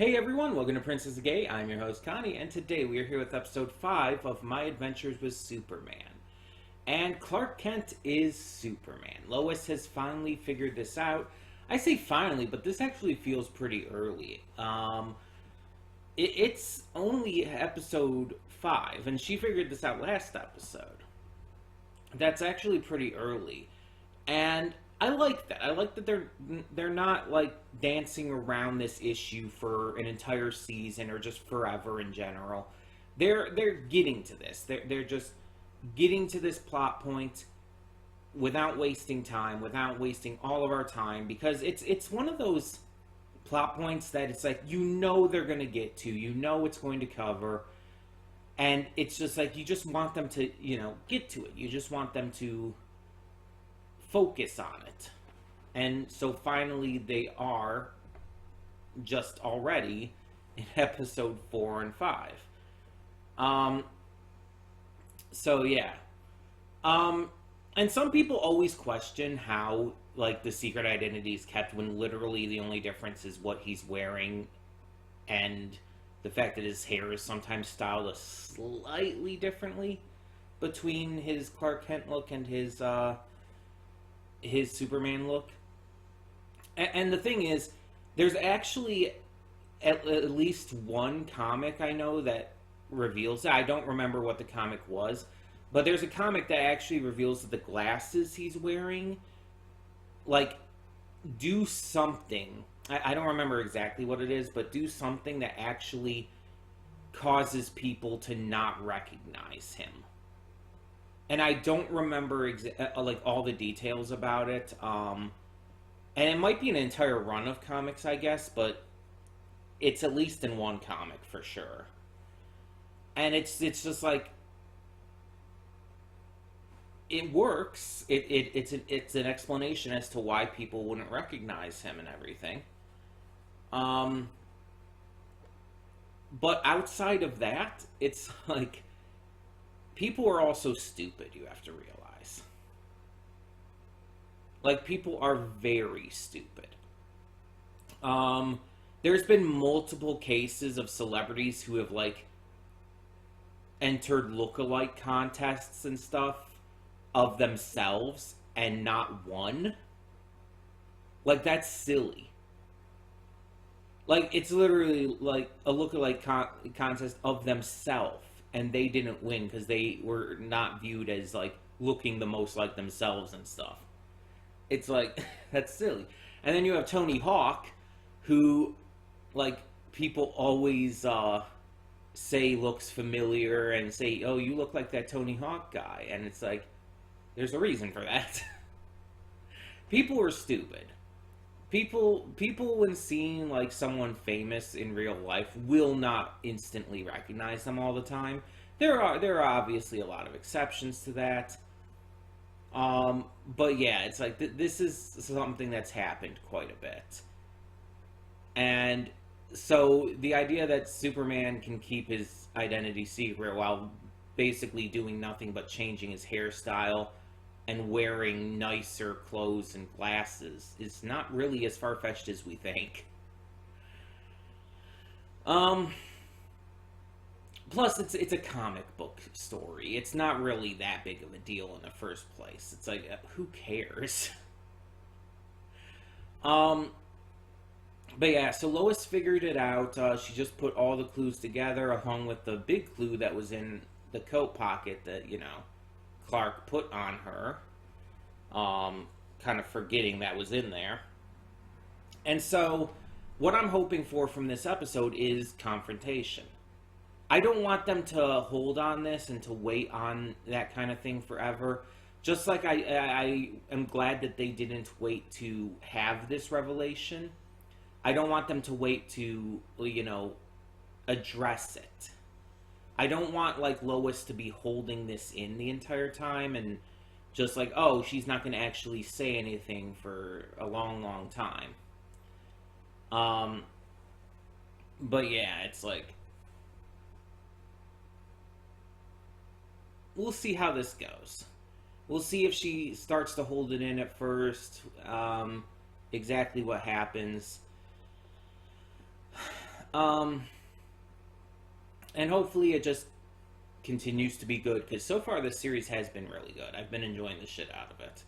Hey everyone, welcome to Princess Gay. I'm your host Connie, and today we are here with episode 5 of My Adventures with Superman. And Clark Kent is Superman. Lois has finally figured this out. I say finally, but this actually feels pretty early. It's only episode 5, and she figured this out last episode. That's actually pretty early. And I like that. I like that they're not like dancing around this issue for an entire season or just forever in general. They're getting to this. They're just getting to this plot point without wasting time, without wasting all of our time, because it's one of those plot points that it's like they're going to get to, it's going to cover, and it's just like you just want them to, get to it. You just want them to focus on it. And so finally they are just already in episode 4 and 5. So yeah. And some people always question how like the secret identity is kept when literally the only difference is what he's wearing and the fact that his hair is sometimes styled slightly differently between his Clark Kent look and his Superman look. And the thing is, there's actually at least one comic I know that reveals that. I don't remember what the comic was, but there's a comic that actually reveals that the glasses he's wearing, like, do something. I don't remember exactly what it is, but do something that actually causes people to not recognize him. And I don't remember like all the details about it. And it might be an entire run of comics, I guess, but it's at least in one comic for sure. And it's just like it works. It's an explanation as to why people wouldn't recognize him and everything. But outside of that, it's like people are also stupid, you have to realize. Like, people are very stupid. There's been multiple cases of celebrities who have, like, entered look-alike contests and stuff of themselves and not won. Like, that's silly. Like, it's literally, like, a look-alike contest of themselves, and they didn't win because they were not viewed as, like, looking the most like themselves and stuff. It's like, that's silly. And then you have Tony Hawk, who, like, people always say looks familiar and say, oh, you look like that Tony Hawk guy. And it's like, there's a reason for that. People are stupid. People when seeing, like, someone famous in real life will not instantly recognize them all the time. There are obviously a lot of exceptions to that. But yeah, it's like this is something that's happened quite a bit. And so the idea that Superman can keep his identity secret while basically doing nothing but changing his hairstyle and wearing nicer clothes and glasses is not really as far-fetched as we think. Plus, it's a comic book story. It's not really that big of a deal in the first place. It's like, who cares? But yeah, so Lois figured it out. She just put all the clues together, along with the big clue that was in the coat pocket that, Clark put on her. Kind of forgetting that was in there. And so, what I'm hoping for from this episode is confrontation. I don't want them to hold on this and to wait on that kind of thing forever. Just like I am glad that they didn't wait to have this revelation. I don't want them to wait to, address it. I don't want, like, Lois to be holding this in the entire time and just like, oh, she's not going to actually say anything for a long, long time. But yeah, it's like, we'll see how this goes. We'll see if she starts to hold it in at first, exactly what happens. Um, and hopefully it just continues to be good, because so far this series has been really good. I've been enjoying the shit out of it.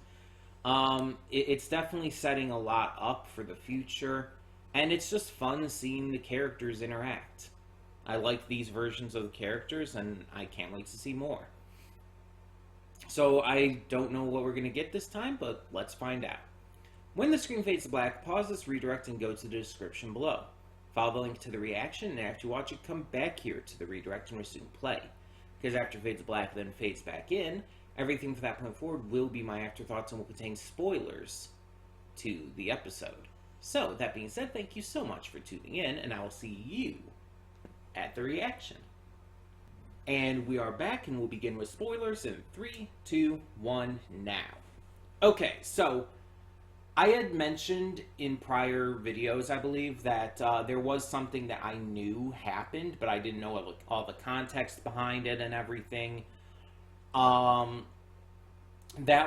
It's definitely setting a lot up for the future, and it's just fun seeing the characters interact. I like these versions of the characters, and I can't wait to see more. So I don't know what we're going to get this time, but let's find out. When the screen fades to black, pause this redirect and go to the description below. Follow the link to the reaction, and after you watch it, come back here to the redirect and resume play. Because after it fades to black, then fades back in, everything from that point forward will be my afterthoughts and will contain spoilers to the episode. So, that being said, thank you so much for tuning in, and I will see you at the reaction. And we are back, and we'll begin with spoilers in 3, 2, 1, now. Okay, so I had mentioned in prior videos, I believe, that there was something that I knew happened, but I didn't know all the context behind it and everything. That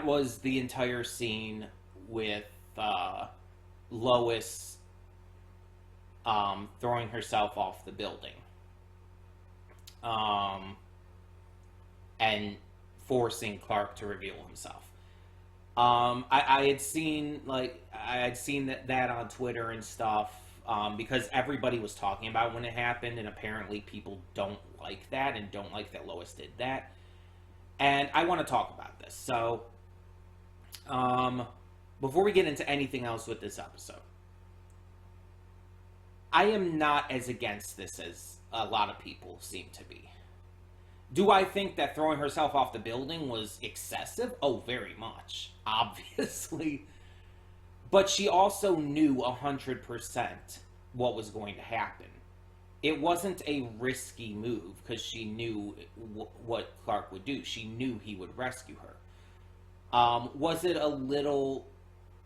was the entire scene with Lois throwing herself off the building. And forcing Clark to reveal himself. I had seen that on Twitter and stuff, because everybody was talking about when it happened, and apparently people don't like that and don't like that Lois did that. And I want to talk about this. So, before we get into anything else with this episode, I am not as against this as a lot of people seem to be. Do I think that throwing herself off the building was excessive? Oh, very much. Obviously. But she also knew 100% what was going to happen. It wasn't a risky move, because she knew what Clark would do. She knew he would rescue her. Was it a little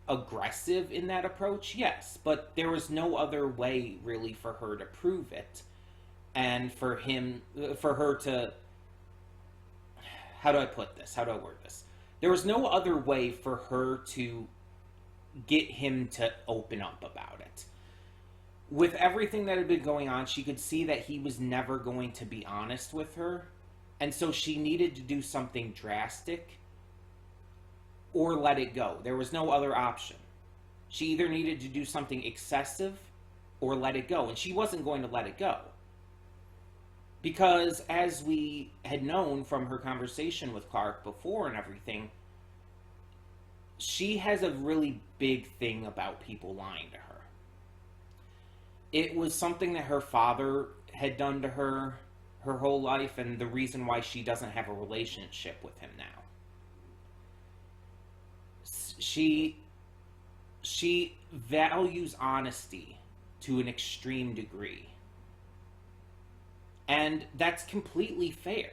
aggressive in that approach? Yes. But there was no other way, really, for her to prove it. And for her to... How do I put this? How do I word this? There was no other way for her to get him to open up about it. With everything that had been going on, she could see that he was never going to be honest with her. And so she needed to do something drastic or let it go. There was no other option. She either needed to do something excessive or let it go. And she wasn't going to let it go. Because, as we had known from her conversation with Clark before and everything, she has a really big thing about people lying to her. It was something that her father had done to her whole life, and the reason why she doesn't have a relationship with him now. She values honesty to an extreme degree. And that's completely fair.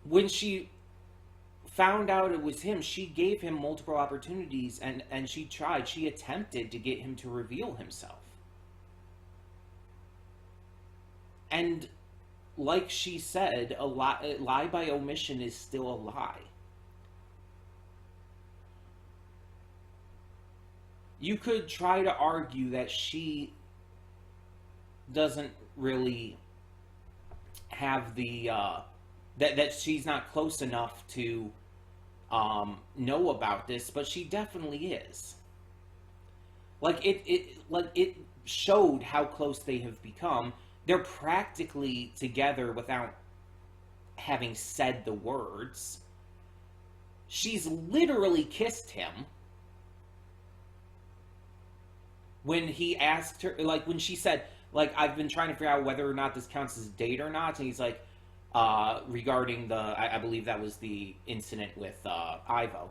When she found out it was him, she gave him multiple opportunities, and she attempted to get him to reveal himself. And like she said, a lie by omission is still a lie. You could try to argue that she doesn't really have the that she's not close enough to know about this, but she definitely is. It showed how close they have become. They're practically together without having said the words. She's literally kissed him when he asked her, when she said, I've been trying to figure out whether or not this counts as a date or not. And he's like, regarding I believe that was the incident with Ivo.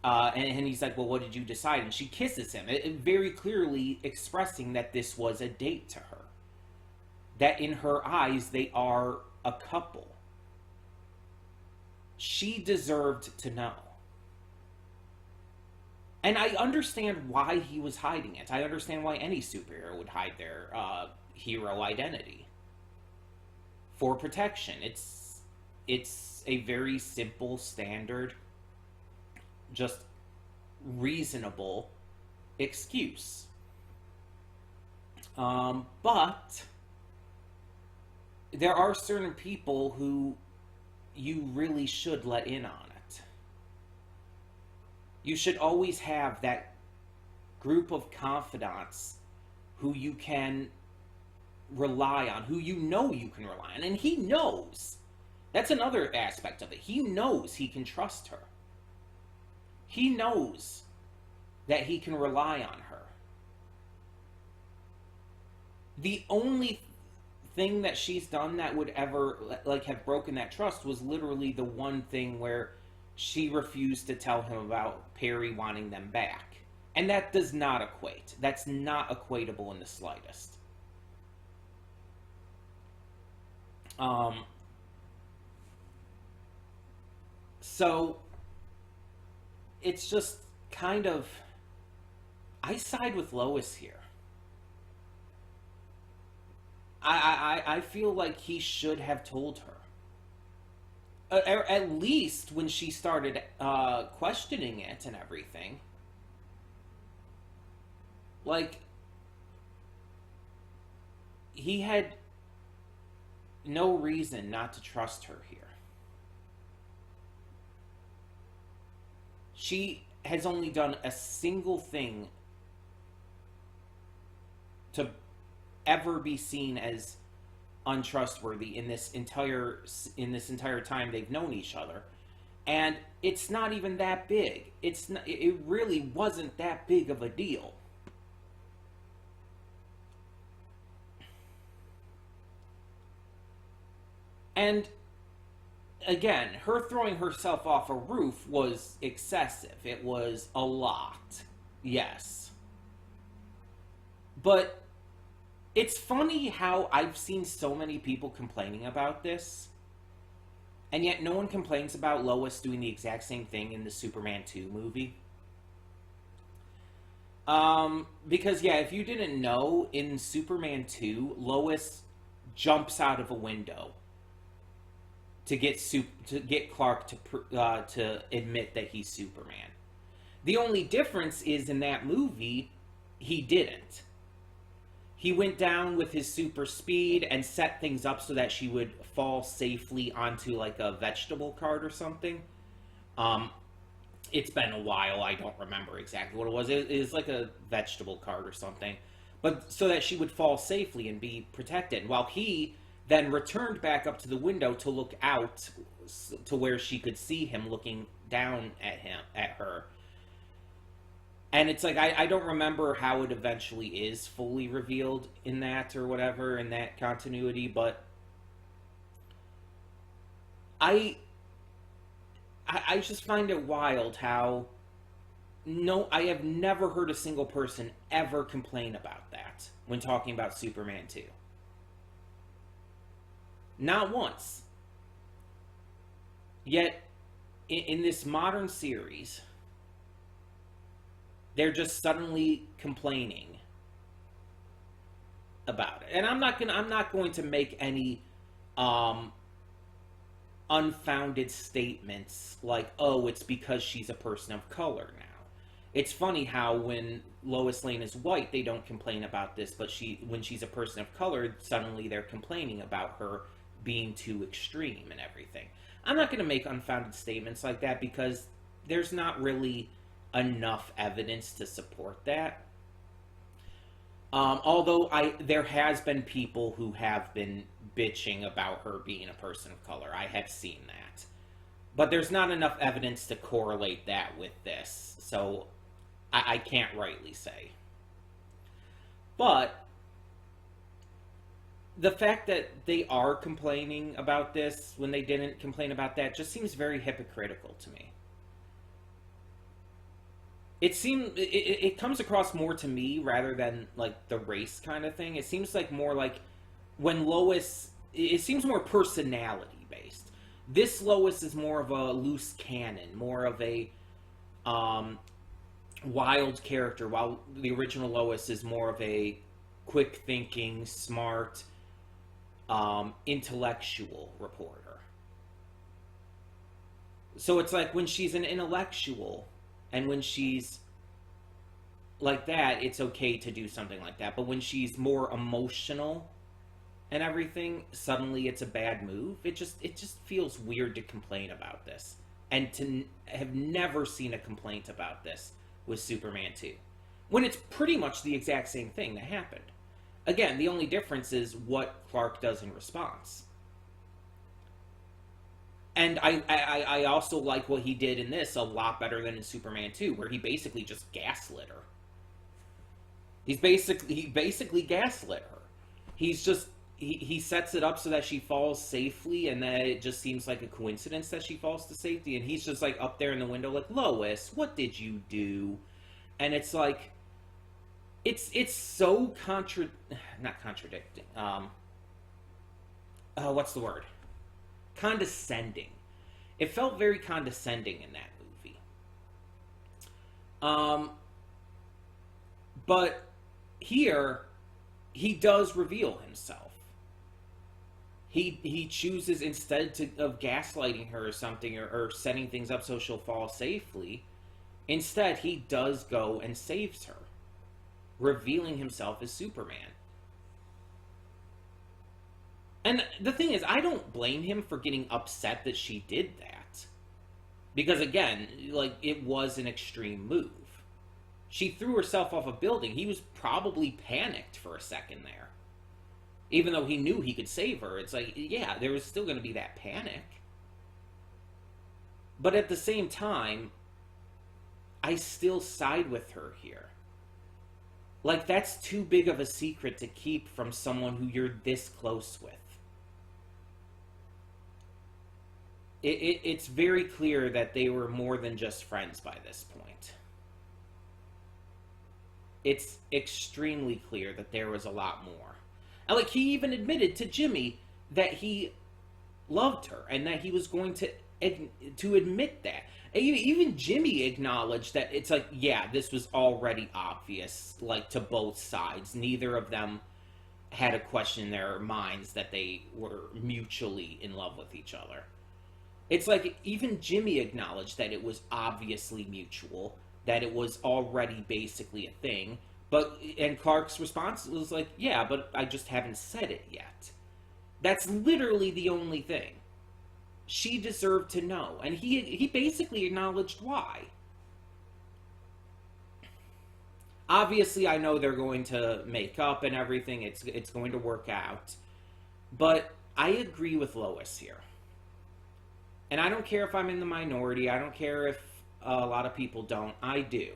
And he's like, well, what did you decide? And she kisses him, very clearly expressing that this was a date to her. That in her eyes, they are a couple. She deserved to know. And I understand why he was hiding it. I understand why any superhero would hide their hero identity. For protection. It's a very simple, standard, just reasonable excuse. But there are certain people who you really should let in on it. You should always have that group of confidants who you can rely on, who you know you can rely on. And he knows. That's another aspect of it. He knows he can trust her. He knows that he can rely on her. The only thing that she's done that would ever like have broken that trust was literally the one thing where she refused to tell him about Perry wanting them back. And that does not equate. That's not equatable in the slightest. So it's just kind of, I side with Lois here. I feel like he should have told her. At least when she started questioning it and everything. Like, he had no reason not to trust her here. She has only done a single thing to ever be seen as untrustworthy in this entire time they've known each other, and it's not even that big. It really wasn't that big of a deal. And again, her throwing herself off a roof was excessive. It was a lot. Yes. But it's funny how I've seen so many people complaining about this, and yet no one complains about Lois doing the exact same thing in the Superman 2 movie. Because, yeah, if you didn't know, in Superman 2, Lois jumps out of a window to get Clark to admit that he's Superman. The only difference is in that movie, he didn't. He went down with his super speed and set things up so that she would fall safely onto like a vegetable cart or something. It's been a while. I don't remember exactly what it was. It was like a vegetable cart or something. But so that she would fall safely and be protected. While he then returned back up to the window to look out to where she could see him looking down at her. And it's like, I don't remember how it eventually is fully revealed in that or whatever, in that continuity, but I just find it wild how I have never heard a single person ever complain about that when talking about Superman 2. Not once. Yet, in this modern series, they're just suddenly complaining about it. And I'm not going to make any unfounded statements like, oh, it's because she's a person of color now. It's funny how when Lois Lane is white, they don't complain about this, but when she's a person of color, suddenly they're complaining about her being too extreme and everything. I'm not going to make unfounded statements like that because there's not really enough evidence to support that. Although there has been people who have been bitching about her being a person of color. I have seen that. But there's not enough evidence to correlate that with this. So I can't rightly say. But the fact that they are complaining about this when they didn't complain about that just seems very hypocritical to me. It comes across more to me rather than like the race kind of thing. It seems like more like when Lois, it seems more personality based. This Lois is more of a loose cannon, more of a wild character, while the original Lois is more of a quick thinking, smart, intellectual reporter. So it's like when she's an intellectual and when she's like that, it's okay to do something like that. But when she's more emotional and everything, suddenly it's a bad move. It just feels weird to complain about this, and to have never seen a complaint about this with Superman 2, when it's pretty much the exact same thing that happened. Again, the only difference is what Clark does in response. And I also like what he did in this a lot better than in Superman 2, where he basically just gaslit her. He basically gaslit her. He's just he sets it up so that she falls safely, and that it just seems like a coincidence that she falls to safety, and he's just like up there in the window like, Lois, what did you do? And it's like, it's so not contradicting. What's the word? Condescending. It felt very condescending in that movie. But here, he does reveal himself. He chooses, instead of gaslighting her or something, or setting things up so she'll fall safely, instead he does go and saves her, revealing himself as Superman. And the thing is, I don't blame him for getting upset that she did that. Because again, like, it was an extreme move. She threw herself off a building. He was probably panicked for a second there. Even though he knew he could save her, it's like, yeah, there was still going to be that panic. But at the same time, I still side with her here. Like, that's too big of a secret to keep from someone who you're this close with. It's very clear that they were more than just friends by this point. It's extremely clear that there was a lot more. And like, he even admitted to Jimmy that he loved her, and that he was going to admit that. Even Jimmy acknowledged that it's like, yeah, this was already obvious, like, to both sides. Neither of them had a question in their minds that they were mutually in love with each other. It's like, even Jimmy acknowledged that it was obviously mutual, that it was already basically a thing. And Clark's response was like, yeah, but I just haven't said it yet. That's literally the only thing. She deserved to know, and he basically acknowledged why. Obviously, I know they're going to make up and everything. It's going to work out. But I agree with Lois here. And I don't care if I'm in the minority. I don't care if a lot of people don't. I do.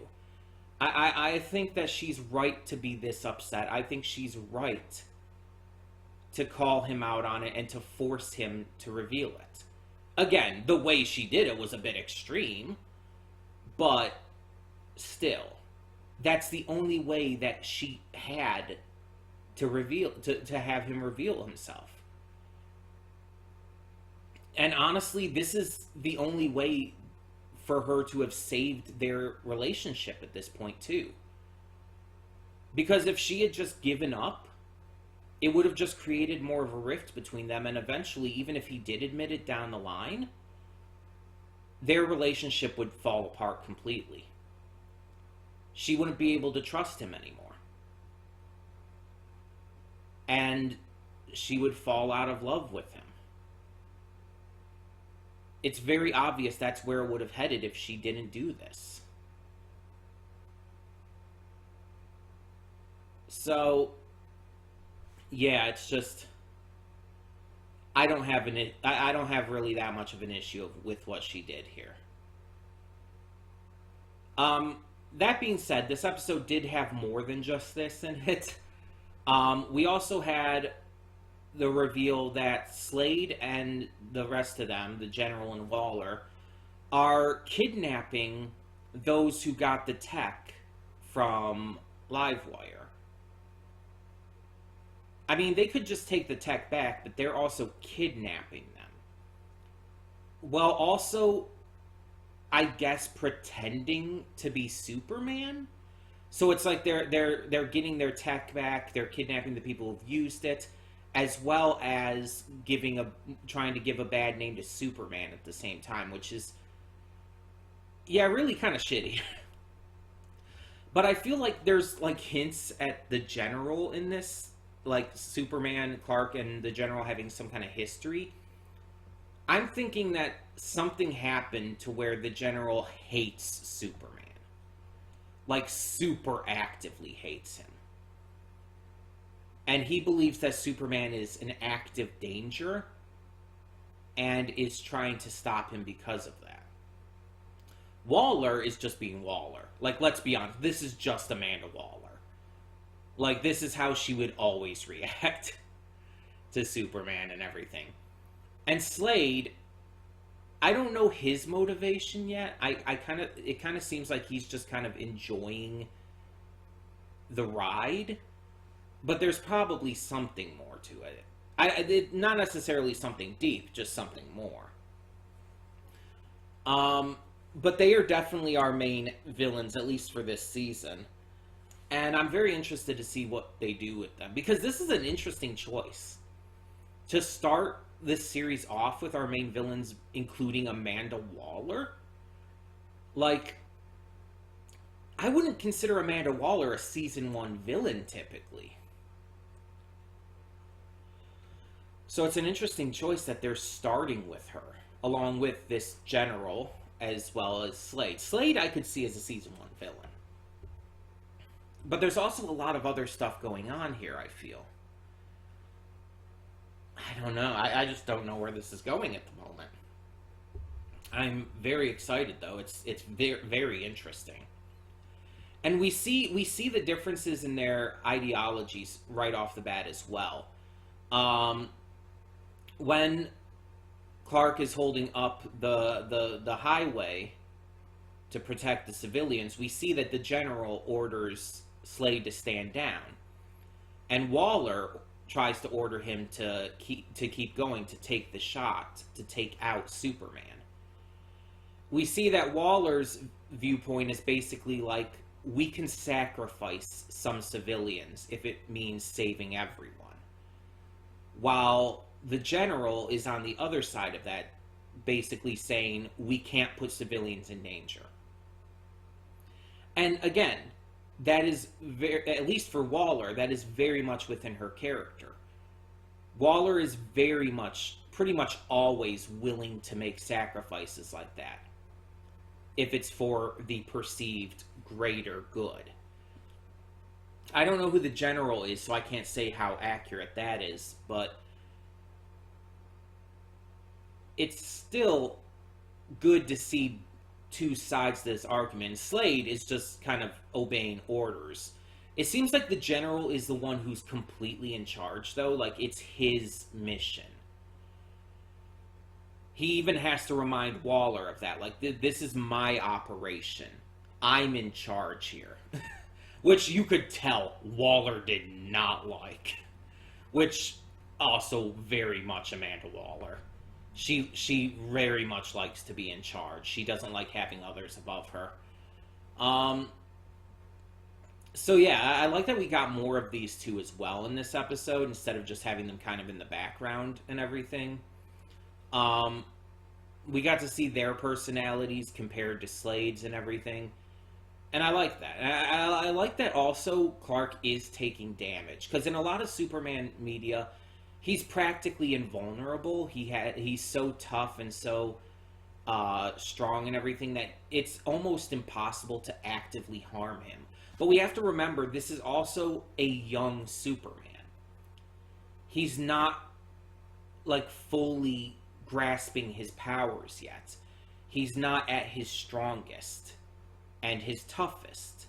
I think that she's right to be this upset. I think she's right to call him out on it and to force him to reveal it. Again, the way she did it was a bit extreme, but still, that's the only way that she had to have him reveal himself. And honestly, this is the only way for her to have saved their relationship at this point, too. Because if she had just given up, it would have just created more of a rift between them, and eventually, even if he did admit it down the line, their relationship would fall apart completely. She wouldn't be able to trust him anymore. And she would fall out of love with him. It's very obvious that's where it would have headed if she didn't do this. So, yeah, it's just, I don't have really that much of an issue with what she did here. That being said, this episode did have more than just this in it. We also had the reveal that Slade and the rest of them, the General and Waller, are kidnapping those who got the tech from Livewire. I mean, they could just take the tech back, but they're also kidnapping them. Well, also, I guess, pretending to be Superman. So it's like they're getting their tech back, they're kidnapping the people who've used it, as well as trying to give a bad name to Superman at the same time, which is, yeah, really kind of shitty. But I feel like there's like hints at the General in this, like Superman, Clark, and the General having some kind of history. I'm thinking that something happened to where the General hates Superman. Like, super actively hates him. And he believes that Superman is an active danger and is trying to stop him because of that. Waller is just being Waller. Like, let's be honest, this is just Amanda Waller. Like, this is how she would always react to Superman and everything. And Slade, I don't know his motivation yet. It kind of seems like he's just kind of enjoying the ride, but there's probably something more to it. Not necessarily something deep, just something more. But they are definitely our main villains, at least for this season. And I'm very interested to see what they do with them, because this is an interesting choice. To start this series off with our main villains, including Amanda Waller. Like, I wouldn't consider Amanda Waller a season 1 villain, typically. So it's an interesting choice that they're starting with her, along with this General, as well as Slade. Slade I could see as a season 1 villain. But there's also a lot of other stuff going on here, I feel. I don't know. I just don't know where this is going at the moment. I'm very excited, though. It's very, very interesting. And we see the differences in their ideologies right off the bat as well. When Clark is holding up the highway to protect the civilians, we see that the General orders Slade to stand down. And Waller tries to order him to keep going, to take the shot, to take out Superman. We see that Waller's viewpoint is basically like, we can sacrifice some civilians if it means saving everyone. While the General is on the other side of that, basically saying, we can't put civilians in danger. And again, that is at least for Waller, that is very much within her character. Waller is pretty much always willing to make sacrifices like that, if it's for the perceived greater good. I don't know who the General is, so I can't say how accurate that is, but it's still good to see two sides to this argument. Slade is just kind of obeying orders. It seems like the General is the one who's completely in charge, though. Like, it's his mission. He even has to remind Waller of that. Like, this is my operation. I'm in charge here. Which you could tell Waller did not like. Which also very much Amanda Waller. She very much likes to be in charge. She doesn't like having others above her. So yeah, I like that we got more of these two as well in this episode, instead of just having them kind of in the background and everything. We got to see their personalities compared to Slade's and everything. And I like that. I like that also Clark is taking damage. Because in a lot of Superman media, he's practically invulnerable. He's so tough and so strong and everything that it's almost impossible to actively harm him. But we have to remember, this is also a young Superman. He's not, like, fully grasping his powers yet. He's not at his strongest and his toughest.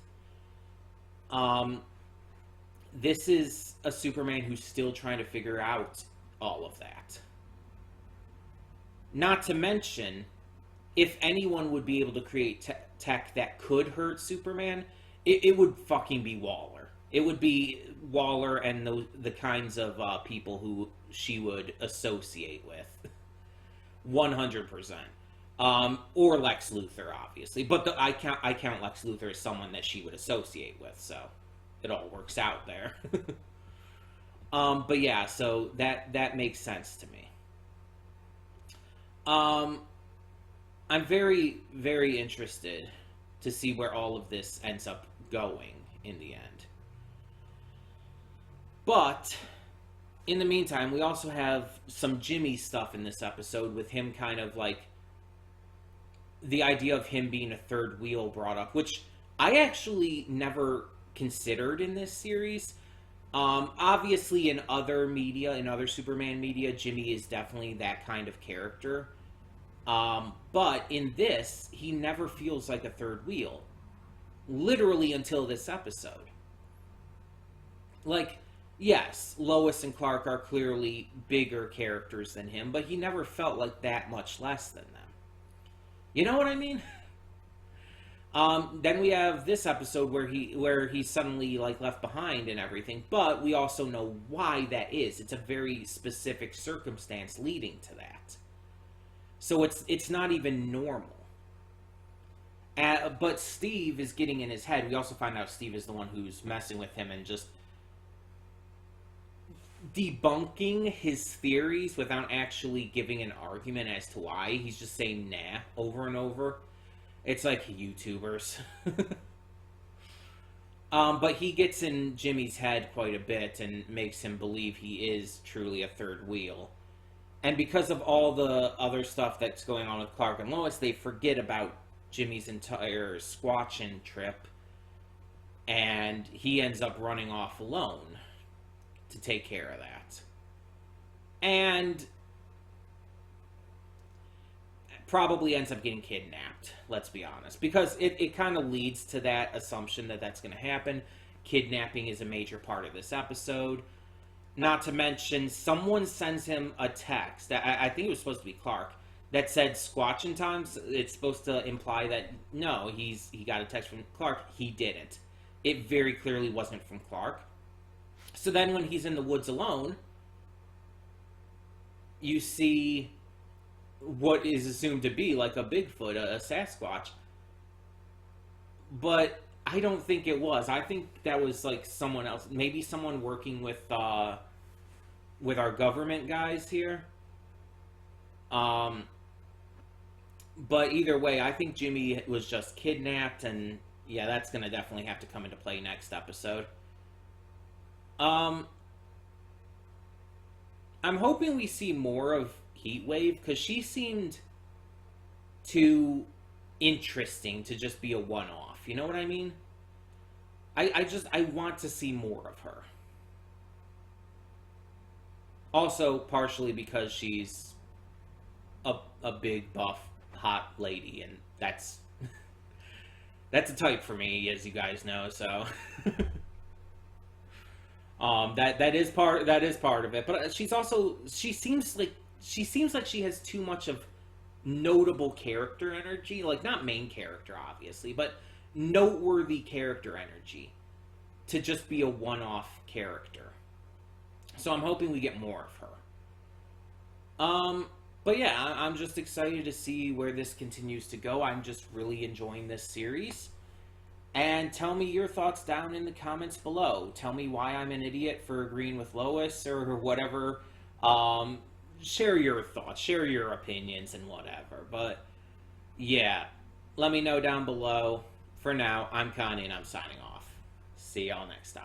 This is a Superman who's still trying to figure out all of that. Not to mention, if anyone would be able to create tech that could hurt Superman, it would fucking be Waller. It would be Waller and the kinds of people who she would associate with. 100%. Or Lex Luthor, obviously. But I count Lex Luthor as someone that she would associate with, so it all works out there. But yeah, so that makes sense to me. I'm very, very interested to see where all of this ends up going in the end. But in the meantime, we also have some Jimmy stuff in this episode with him kind of like the idea of him being a third wheel brought up, which I actually never considered in this series. Obviously, in other media, in other Superman media, Jimmy is definitely that kind of character. But in this, he never feels like a third wheel. Literally until this episode. Like, yes, Lois and Clark are clearly bigger characters than him, but he never felt like that much less than them. You know what I mean? Then we have this episode where he's suddenly like left behind and everything, but we also know why that is. It's a very specific circumstance leading to that. So it's not even normal. But Steve is getting in his head. We also find out Steve is the one who's messing with him and just debunking his theories without actually giving an argument as to why. He's just saying nah over and over. It's like YouTubers. But he gets in Jimmy's head quite a bit and makes him believe he is truly a third wheel. And because of all the other stuff that's going on with Clark and Lois, they forget about Jimmy's entire Squatching trip. And he ends up running off alone to take care of that. And probably ends up getting kidnapped, let's be honest. Because it kind of leads to that assumption that that's going to happen. Kidnapping is a major part of this episode. Not to mention, someone sends him a text, I think it was supposed to be Clark, that said Squatching times. It's supposed to imply that, no, he got a text from Clark. He didn't. It very clearly wasn't from Clark. So then when he's in the woods alone, you see what is assumed to be like a Bigfoot, a Sasquatch. But I don't think it was. I think that was like someone else. Maybe someone working with our government guys here. But either way, I think Jimmy was just kidnapped, and yeah, that's going to definitely have to come into play next episode. I'm hoping we see more of Heatwave, because she seemed too interesting to just be a one-off. You know what I mean? I want to see more of her. Also, partially because she's a big, buff, hot lady, and that's a type for me, as you guys know, so... that is part of it, but she seems like she has too much of notable character energy, like not main character obviously, but noteworthy character energy to just be a one-off character. So I'm hoping we get more of her. But yeah, I'm just excited to see where this continues to go. I'm just really enjoying this series. And tell me your thoughts down in the comments below. Tell me why I'm an idiot for agreeing with Lois or whatever. Share your thoughts, share your opinions and whatever. But yeah, let me know down below. For now, I'm Connie and I'm signing off. See y'all next time.